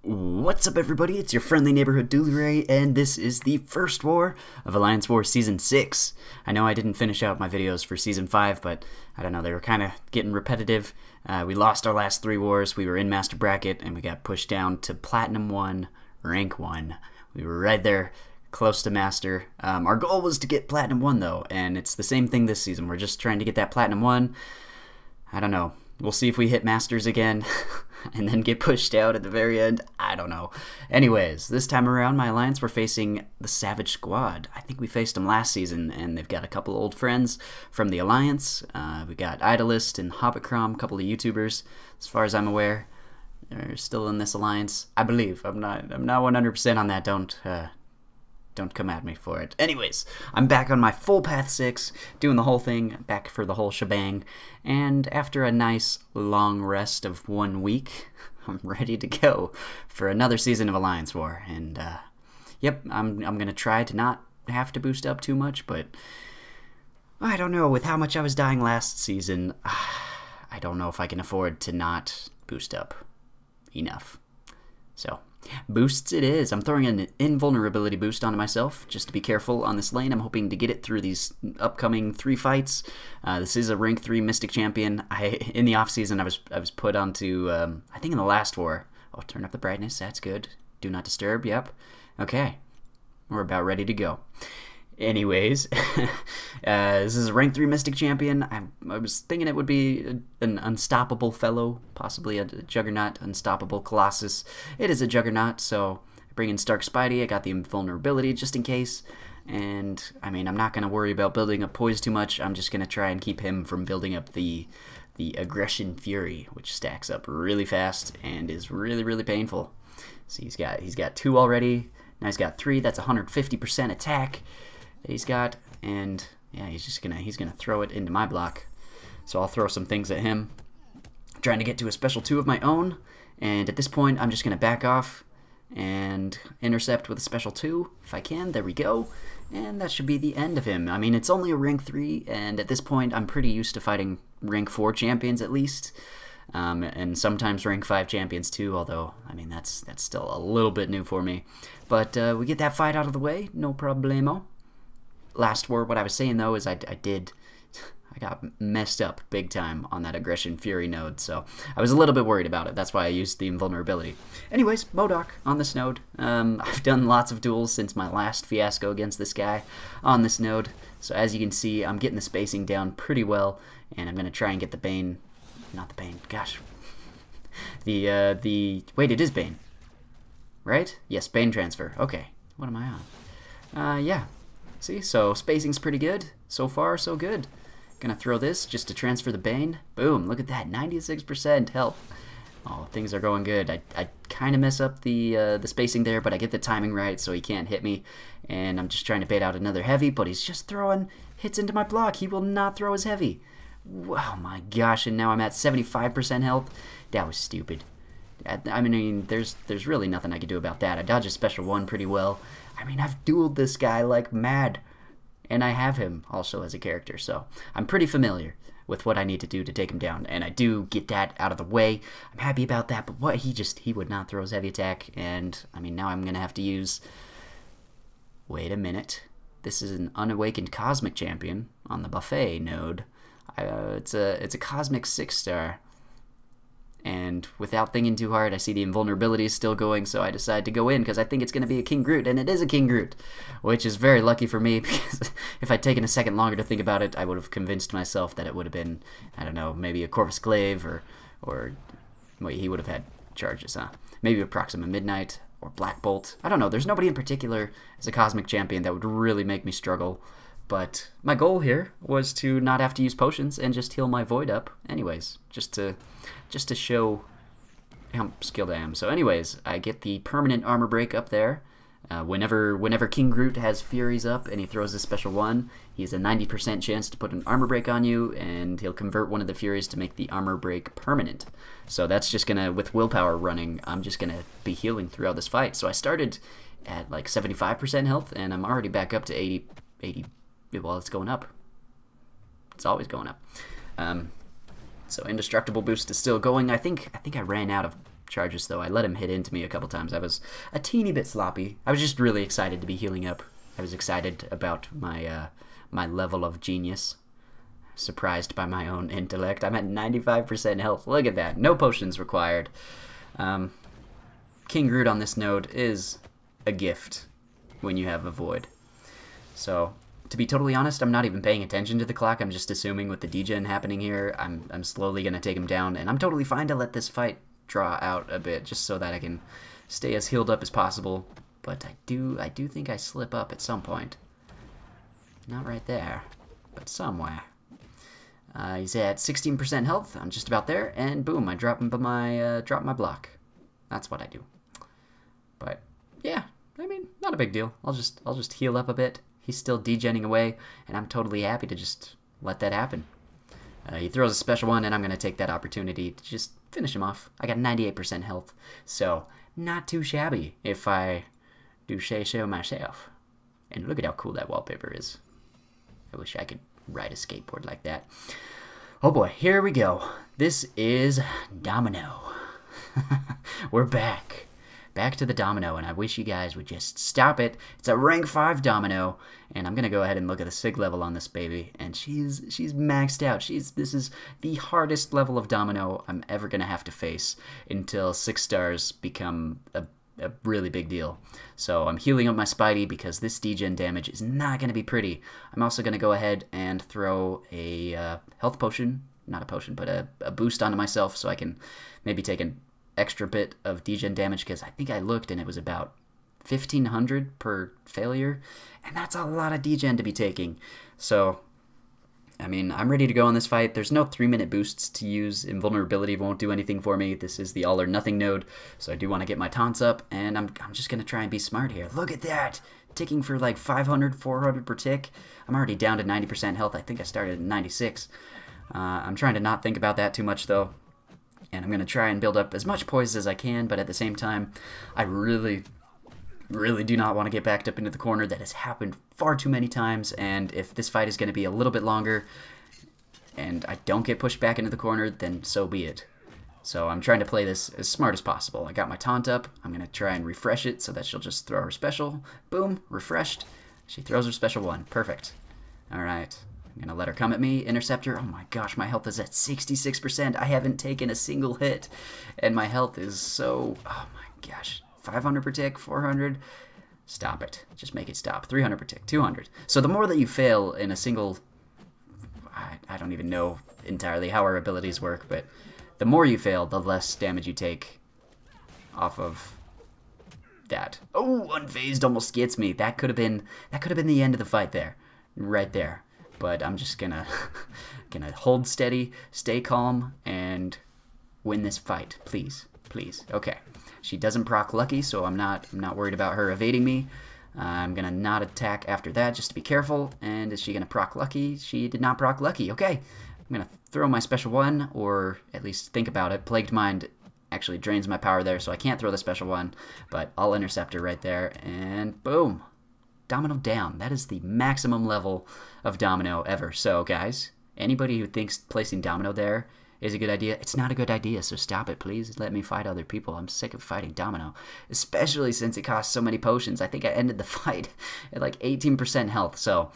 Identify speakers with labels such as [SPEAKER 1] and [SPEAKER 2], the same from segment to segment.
[SPEAKER 1] What's up, everybody? It's your friendly neighborhood DoolieRay, and this is the first war of Alliance War Season 6. I know I didn't finish out my videos for Season 5, but I don't know, they were kind of getting repetitive. We lost our last 3 wars. We were in Master Bracket, and we got pushed down to Platinum 1, Rank 1. We were right there, close to Master. Our goal was to get Platinum 1, though, and it's the same thing this season. We're just trying to get that Platinum 1. I don't know. We'll see if we hit Masters again and then get pushed out at the very end. I don't know. Anyways, this time around, my alliance, we're facing the Savage Squad. I think we faced them last season, and they've got a couple old friends from the alliance. We got Idolist and Hobbitcrom, a couple of YouTubers, as far as I'm aware. They're still in this alliance, I believe. I'm not 100% on that. Don't come at me for it. Anyways, I'm back on my full Path 6, doing the whole thing, back for the whole shebang, and after a nice long rest of 1 week, I'm ready to go for another season of Alliance War. And yep, I'm gonna try to not have to boost up too much, but I don't know, with how much I was dying last season, I don't know if I can afford to not boost up enough. So boosts it is. I'm throwing an invulnerability boost onto myself just to be careful on this lane. I'm hoping to get it through these upcoming 3 fights. This is a rank 3 Mystic champion. In the off season I was put onto I think in the last war. Oh, turn up the brightness. That's good. Do not disturb. Yep. Okay. We're about ready to go. Anyways, this is a rank 3 Mystic champion. I was thinking it would be an unstoppable fellow, possibly a Juggernaut, unstoppable Colossus. It is a Juggernaut, so I bring in Stark Spidey. I got the invulnerability just in case. And, I mean, I'm not going to worry about building up Poise too much. I'm just going to try and keep him from building up the Aggression Fury, which stacks up really fast and is really, really painful. So he's got 2 already. Now he's got 3. That's 150% attack. He's got, and yeah, he's gonna throw it into my block. So I'll throw some things at him. I'm trying to get to a special 2 of my own, and at this point I'm just gonna back off and intercept with a special 2 if I can. There we go, and that should be the end of him. I mean, it's only a rank 3, and at this point I'm pretty used to fighting rank 4 champions at least, and sometimes rank 5 champions too. Although I mean that's still a little bit new for me. But we get that fight out of the way, no problemo. Last war, what I was saying though is I got messed up big time on that Aggression Fury node, so I was a little bit worried about it. That's why I used the invulnerability. Anyways, MODOK on this node. I've done lots of duels since my last fiasco against this guy on this node, so as you can see, I'm getting the spacing down pretty well, and I'm going to try and get the Bane, not the Bane, gosh, wait, it is Bane, right? Yes, Bane transfer. Okay, what am I on? Yeah. See, so spacing's pretty good. So far, so good. Gonna throw this just to transfer the Bane. Boom, look at that, 96% health. Oh, things are going good. I kind of mess up the spacing there, but I get the timing right so he can't hit me. And I'm just trying to bait out another heavy, but he's just throwing hits into my block. He will not throw his heavy. Oh my gosh, and now I'm at 75% health. That was stupid. I mean, there's really nothing I can do about that. I dodged a special 1 pretty well. I mean, I've dueled this guy like mad, and I have him also as a character, so I'm pretty familiar with what I need to do to take him down, and I do get that out of the way. I'm happy about that, but what he would not throw his heavy attack, and I mean, now I'm gonna have to use. Wait a minute, this is an unawakened Cosmic champion on the buffet node. It's a Cosmic 6-star. And without thinking too hard, I see the invulnerability is still going, so I decide to go in because I think it's going to be a King Groot, and it is a King Groot, which is very lucky for me because if I'd taken a second longer to think about it, I would have convinced myself that it would have been, I don't know, maybe a Corvus Glaive or wait, he would have had charges, huh? Maybe a Proxima Midnight or Black Bolt. I don't know. There's nobody in particular as a Cosmic champion that would really make me struggle. But my goal here was to not have to use potions and just heal my Void up anyways, just to show how skilled I am. So anyways, I get the permanent armor break up there. Whenever King Groot has Furies up and he throws a special 1, he has a 90% chance to put an armor break on you, and he'll convert one of the Furies to make the armor break permanent. So that's just gonna, with willpower running, I'm just gonna be healing throughout this fight. So I started at like 75% health, and I'm already back up to 80. Well, it's going up. It's always going up. So indestructible boost is still going. I think I ran out of charges, though. I let him hit into me a couple times. I was a teeny bit sloppy. I was just really excited to be healing up. I was excited about my my level of genius. Surprised by my own intellect. I'm at 95% health. Look at that. No potions required. King Groot on this node is a gift when you have a void. So, to be totally honest, I'm not even paying attention to the clock. I'm just assuming with the degen happening here, I'm slowly going to take him down, and I'm totally fine to let this fight draw out a bit just so that I can stay as healed up as possible. But I do think I slip up at some point. Not right there, but somewhere. He's at 16% health. I'm just about there, and boom, I drop my block. That's what I do. But yeah, I mean, not a big deal. I'll just heal up a bit. He's still degenning away, and I'm totally happy to just let that happen. He throws a special one, and I'm gonna take that opportunity to just finish him off. I got 98% health, so not too shabby if I do say so myself. And look at how cool that wallpaper is. I wish I could ride a skateboard like that. Oh boy, here we go. This is Domino. We're back. Back to the Domino, and I wish you guys would just stop it. It's a rank 5 Domino, and I'm gonna go ahead and look at the sig level on this baby, and she's maxed out. This is the hardest level of Domino I'm ever gonna have to face until 6 stars become a really big deal. So I'm healing up my Spidey because this degen damage is not going to be pretty. I'm also going to go ahead and throw a health potion, not a potion, but a boost onto myself so I can maybe take an extra bit of degen damage, because I think I looked and it was about 1500 per failure, and that's a lot of degen to be taking. So I mean, I'm ready to go on this fight. There's no 3-minute boosts to use. Invulnerability won't do anything for me. This is the all or nothing node, so I do want to get my taunts up, and I'm just going to try and be smart here. Look at that! Ticking for like 500, 400 per tick. I'm already down to 90% health. I think I started at 96. I'm trying to not think about that too much, though, and I'm going to try and build up as much poise as I can, but at the same time, I really do not want to get backed up into the corner. That has happened far too many times, and if this fight is going to be a little bit longer and I don't get pushed back into the corner, then so be it. So I'm trying to play this as smart as possible. I got my taunt up. I'm going to try and refresh it so that she'll just throw her special. Boom, refreshed. She throws her special one. Perfect. Alright, I'm going to let her come at me. Interceptor. Oh my gosh, my health is at 66%. I haven't taken a single hit, and my health is so... oh my gosh. 500 per tick, 400, stop it. Just make it stop. 300 per tick, 200. So the more that you fail in a single, I don't even know entirely how our abilities work, but the more you fail, the less damage you take off of that. Oh, unfazed almost gets me. That could have been the end of the fight there, right there. But I'm just gonna hold steady, stay calm, and win this fight, please, please. Okay. She doesn't proc Lucky, so I'm not worried about her evading me. I'm gonna not attack after that, just to be careful. And is she gonna proc Lucky? She did not proc Lucky. Okay, I'm gonna throw my special one, or at least think about it. Plagued Mind actually drains my power there, so I can't throw the special one. But I'll intercept her right there, and boom, Domino down. That is the maximum level of Domino ever. So guys, anybody who thinks placing Domino there is a good idea, it's not a good idea, so stop it, please. Let me fight other people. I'm sick of fighting Domino, especially since it costs so many potions. I think I ended the fight at like 18% health, so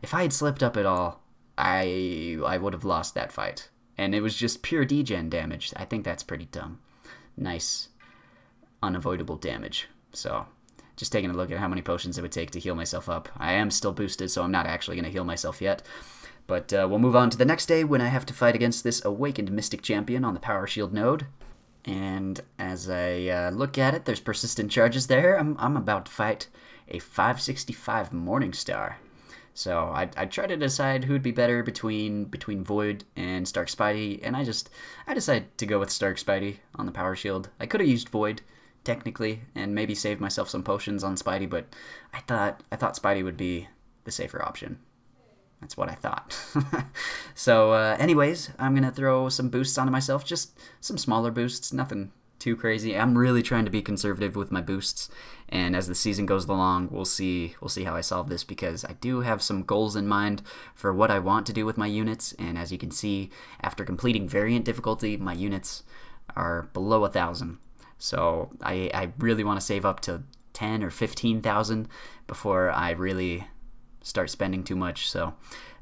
[SPEAKER 1] if I had slipped up at all, I would have lost that fight. And it was just pure degen damage. I think that's pretty dumb. Nice, unavoidable damage. So, just taking a look at how many potions it would take to heal myself up. I am still boosted, so I'm not actually going to heal myself yet. But we'll move on to the next day when I have to fight against this Awakened Mystic Champion on the Power Shield node. And as I look at it, there's persistent charges there. I'm about to fight a 565 Morningstar. So I try to decide who'd be better between Void and Stark Spidey, and I decided to go with Stark Spidey on the Power Shield. I could have used Void, technically, and maybe saved myself some potions on Spidey, but I thought Spidey would be the safer option. That's what I thought. So anyways, I'm going to throw some boosts onto myself, just some smaller boosts, nothing too crazy. I'm really trying to be conservative with my boosts, and as the season goes along, we'll see how I solve this, because I do have some goals in mind for what I want to do with my units, and as you can see, after completing variant difficulty, my units are below 1,000. So I really want to save up to 10 or 15,000 before I really start spending too much. So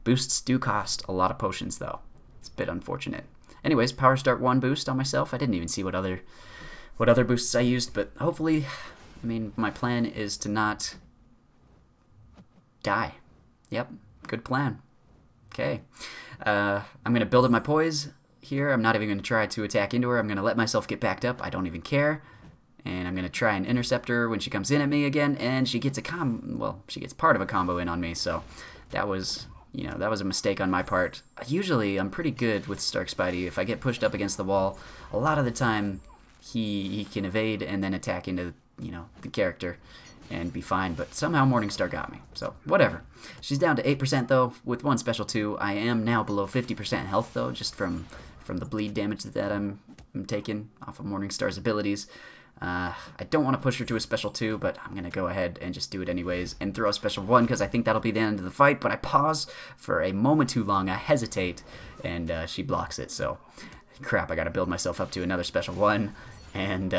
[SPEAKER 1] boosts do cost a lot of potions though. It's a bit unfortunate. Anyways, Power Start 1 boost on myself. I didn't even see what other boosts I used, but hopefully, I mean, my plan is to not die. Yep, good plan. Okay, I'm going to build up my poise here. I'm not even going to try to attack into her. I'm going to let myself get backed up. I don't even care. And I'm going to try and intercept her when she comes in at me again, and she gets she gets part of a combo in on me, so that was, you know, that was a mistake on my part. Usually, I'm pretty good with Stark Spidey. If I get pushed up against the wall, a lot of the time, he can evade and then attack into, you know, the character and be fine, but somehow Morningstar got me, so whatever. She's down to 8% though, with 1 special 2. I am now below 50% health though, just from the bleed damage that I'm taking off of Morningstar's abilities. I don't want to push her to a special 2, but I'm going to go ahead and just do it anyways and throw a special 1 because I think that'll be the end of the fight, but I pause for a moment too long. I hesitate, and she blocks it, so crap, I got to build myself up to another special 1 and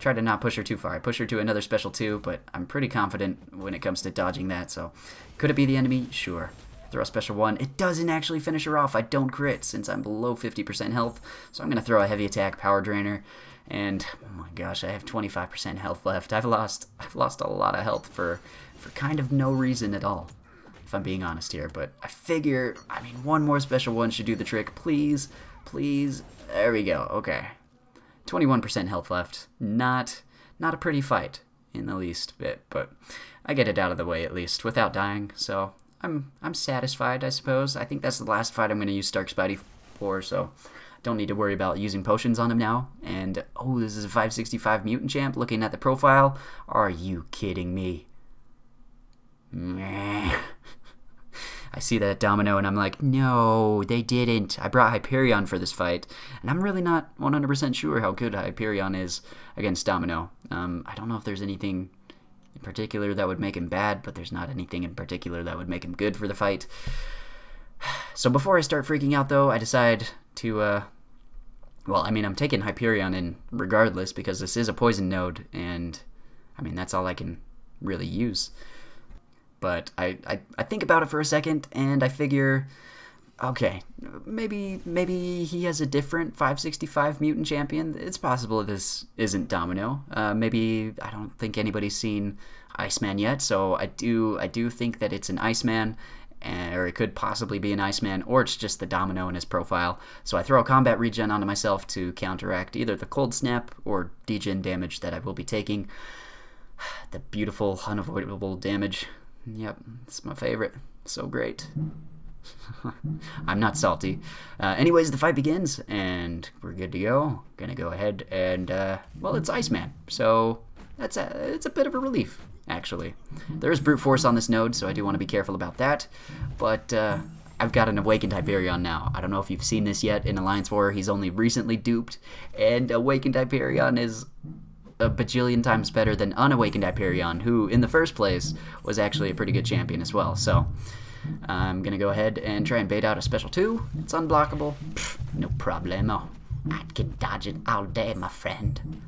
[SPEAKER 1] try to not push her too far. I push her to another special 2, but I'm pretty confident when it comes to dodging that, so could it be the enemy? Sure. Throw a special 1. It doesn't actually finish her off. I don't crit since I'm below 50% health, so I'm going to throw a heavy attack power drainer. And oh my gosh, I have 25% health left. I've lost a lot of health for kind of no reason at all, if I'm being honest here. But I figure, I mean, 1 more special 1 should do the trick. Please, please. There we go. Okay, 21% health left. Not a pretty fight in the least bit, but I get it out of the way at least without dying. So I'm satisfied, I suppose. I think that's the last fight I'm going to use Stark Spidey for. So don't need to worry about using potions on him now. And, oh, this is a 565 mutant champ. Looking at the profile, are you kidding me? Meh. I see that Domino and I'm like, no, they didn't. I brought Hyperion for this fight, and I'm really not 100% sure how good Hyperion is against Domino. I don't know if there's anything in particular that would make him bad, but there's not anything in particular that would make him good for the fight. So before I start freaking out, though, I decide to, well, I mean, I'm taking Hyperion in regardless because this is a poison node, and, I mean, that's all I can really use. But I think about it for a second, and I figure, okay, maybe he has a different 565 mutant champion. It's possible this isn't Domino. Maybe I don't think anybody's seen Iceman yet, so I do think that it's an Iceman, or it could possibly be an Iceman, or it's just the Domino in his profile. So I throw a combat regen onto myself to counteract either the cold snap or degen damage that I will be taking. The beautiful, unavoidable damage. Yep, it's my favorite. So great. I'm not salty. Anyways, the fight begins, and we're good to go. Gonna go ahead and, well, it's Iceman, so it's a bit of a relief, actually. There is brute force on this node, so I do want to be careful about that, but I've got an Awakened Hyperion now. I don't know if you've seen this yet in Alliance War. He's only recently duped, and Awakened Hyperion is a bajillion times better than Unawakened Hyperion, who in the first place was actually a pretty good champion as well. So I'm gonna go ahead and try and bait out a special 2. It's unblockable. Pfft, no problemo. I can dodge it all day, my friend.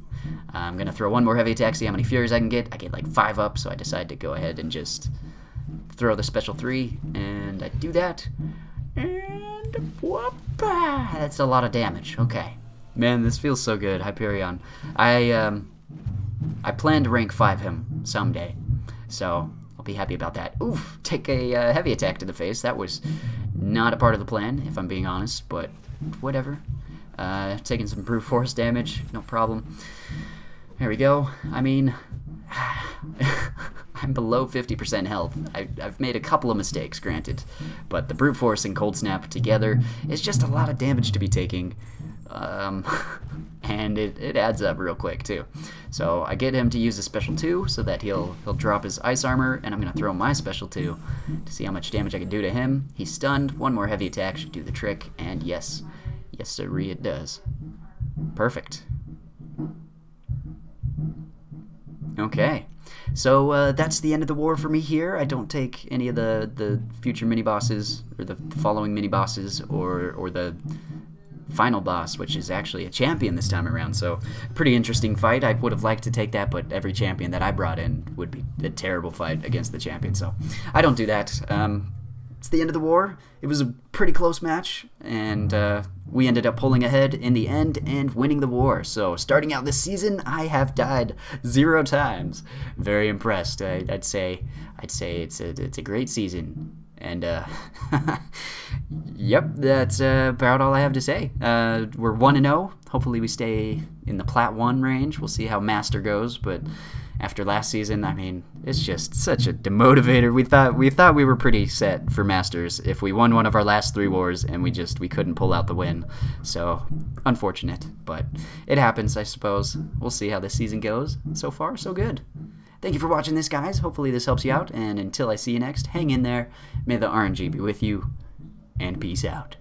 [SPEAKER 1] I'm gonna throw 1 more heavy attack, see how many furies I can get. I get like 5 up, so I decide to go ahead and just throw the special 3, and I do that. And whoop, that's a lot of damage. Okay, man, this feels so good, Hyperion. I plan to rank 5 him someday, so I'll be happy about that. Oof, take a heavy attack to the face. That was not a part of the plan, if I'm being honest, but whatever. Taking some brute force damage, no problem. There we go. I mean, I'm below 50% health. I've made a couple of mistakes, granted, but the brute force and cold snap together is just a lot of damage to be taking. And it adds up real quick too. So I get him to use a special 2 so that he'll drop his ice armor, and I'm gonna throw my special 2 to see how much damage I can do to him. He's stunned. 1 more heavy attack should do the trick, and yes sirree, it does. Perfect. Okay, so that's the end of the war for me here. I don't take any of the future mini bosses or the following mini bosses or the final boss, which is actually a champion this time around. So pretty interesting fight. I would have liked to take that, but every champion that I brought in would be a terrible fight against the champion. So I don't do that. It's the end of the war. It was a pretty close match, and we ended up pulling ahead in the end and winning the war. So starting out this season, I have died 0 times. Very impressed. I'd say it's a great season. And yep, that's about all I have to say. We're 1-0. Hopefully we stay in the Plat 1 range. We'll see how Master goes, but after last season, I mean, it's just such a demotivator. We thought we were pretty set for Masters if we won one of our last 3 wars, and we couldn't pull out the win. So unfortunate, but it happens, I suppose. We'll see how this season goes. So far, so good. Thank you for watching this, guys. Hopefully this helps you out, and until I see you next, hang in there. May the RNG be with you, and peace out.